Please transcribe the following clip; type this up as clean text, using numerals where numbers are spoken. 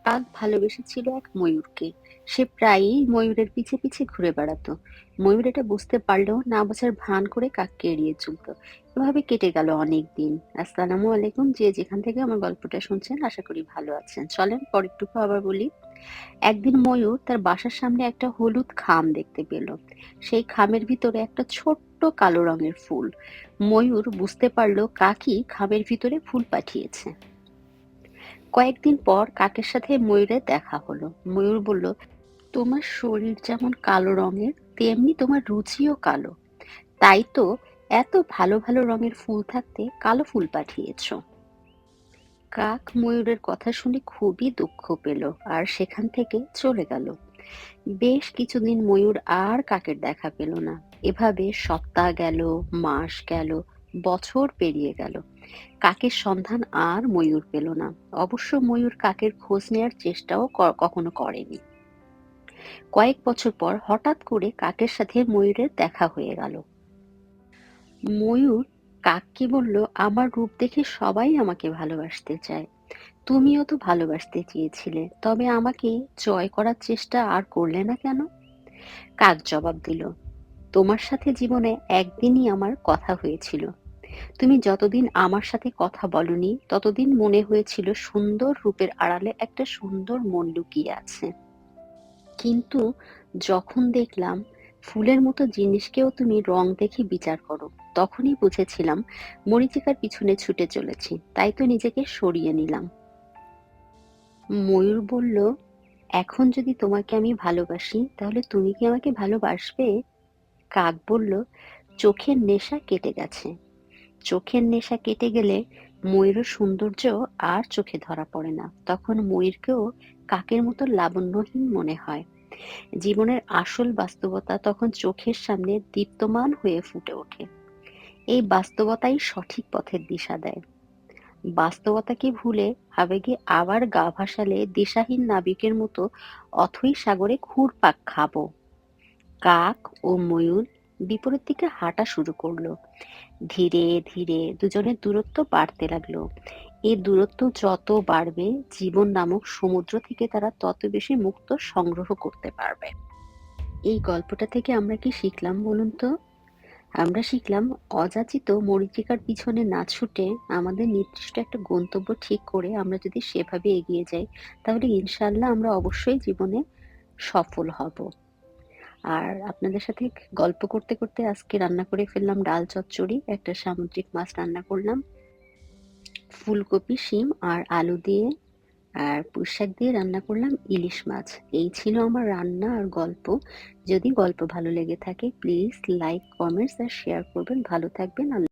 কাক ভালোবেসেছিল এক ময়ূরকে। সে প্রায়ই ময়ূরের পিছে পিছে ঘুরে বেড়াতো। ময়ূর এটা বুঝতে পারলেও না বোঝার ভান করে কাককে এড়িয়ে চলত। এভাবে কেটে গেল অনেক দিন। আসসালামু আলাইকুম, যে যেখান থেকে আমার গল্পটা শুনছেন আশা করি ভালো আছেন। চলেন পরেরটুকু আবার বলি। একদিন ময়ূর তার বাসার সামনে একটা হলুদ খাম দেখতে পেল। সেই খামের ভিতরে একটা ছোট্ট কালো রঙের ফুল। ময়ূর বুঝতে পারলো কাকই খামের ভিতরে ফুল পাঠিয়েছে। কয়েকদিন পর কাকের সাথে ময়ূরের দেখা হলো। ময়ূর বলল, তোমার শরীর যেমন কালো রঙের, তেমনি তোমার রুচিও কালো। তাই তো এত ভালো ভালো রঙের ফুল থাকতে কালো ফুল পাঠিয়েছো। কাক ময়ূরের কথা শুনে খুবই দুঃখ পেল আর সেখান থেকে চলে গেল। বেশ কিছুদিন ময়ূর আর কাকের দেখা পেল না। এভাবে সপ্তাহ গেল, মাস গেল, বছর পেরিয়ে গেল। কাকের সন্ধান আর ময়ূর পেল না। অবশ্য ময়ূর কাকের খোঁজ নেয়ার চেষ্টাও কখনো করেনি। কয়েক বছর পর হঠাৎ করে কাকের সাথে ময়ূরের দেখা হয়ে গেল। ময়ূর কাককে বলল, আমার রূপ দেখে সবাই আমাকে ভালোবাসতে চায়। তুমিও তো ভালোবাসতে চেয়েছিলে, তবে আমাকে জয় করার চেষ্টা আর করলে না কেন? কাক জবাব দিল, তোমার সাথে জীবনে একদিনই আমার কথা হয়েছিল। তুমি যতদিন আমার সাথে কথা বলনি ততদিন মনে হয়েছিল সুন্দর রূপের আড়ালে একটা সুন্দর মন লুকিয়ে আছে। কিন্তু যখন দেখলাম ফুলের মতো জিনিসকেও তুমি রং দেখে বিচার করো, তখনই বুঝেছিলাম মরীচিকার পিছনে ছুটে চলেছি। তাই তো নিজেকে সরিয়ে নিলাম। ময়ূর বলল, এখন যদি তোমাকে আমি ভালোবাসি তাহলে তুমি কি আমাকে ভালোবাসবে? কাক বলল, চোখের নেশা কেটে গেছে। চোখের নেশা কেটে গেলে ময়ূরের সৌন্দর্য আর চোখে ধরা পড়ে না। তখন ময়ূরকেও কাকের মতো লাবণ্যহীন মনে হয়। জীবনের আসল বাস্তবতা তখন চোখের সামনে দীপ্তমান হয়ে ফুটে ওঠে। এই বাস্তবতাই সঠিক পথের দিশা দেয়। বাস্তবতাকে ভুলে আবেগে আবার গা ভাসালে দিশাহীন নাবিকের মতো অথই সাগরে ঘুরপাক খাবো। কাক ও ময়ূর বিপরীত দিকে হাঁটা শুরু করলো। ধীরে ধীরে দুজনের দূরত্ব বাড়তে লাগলো। এই দূরত্ব যত বাড়বে, জীবন নামক সমুদ্র থেকে তারা তত বেশি মুক্ত সংগ্রহ করতে পারবে। এই গল্পটা থেকে আমরা কি শিখলাম বলুন তো? আমরা শিখলাম, অযাচিত মরীচিকার পিছনে না ছুটে আমাদের নির্দিষ্ট একটা গন্তব্য ঠিক করে আমরা যদি সেভাবে এগিয়ে যাই, তাহলে ইনশাআল্লাহ আমরা অবশ্যই জীবনে সফল হব। আর আপনাদের সাথে গল্প করতে করতে আজকে রান্না করে ফেললাম ডাল চচ্চড়ি, একটা সামুদ্রিক মাছ রান্না করলাম, ফুলকপি, শিম আর আলু দিয়ে, আর পুঁইশাক দিয়ে রান্না করলাম ইলিশ মাছ। এই ছিল আমার রান্না আর গল্প। যদি গল্প ভালো লেগে থাকে প্লিজ লাইক, কমেন্টস আর শেয়ার করবেন। ভালো থাকবেন।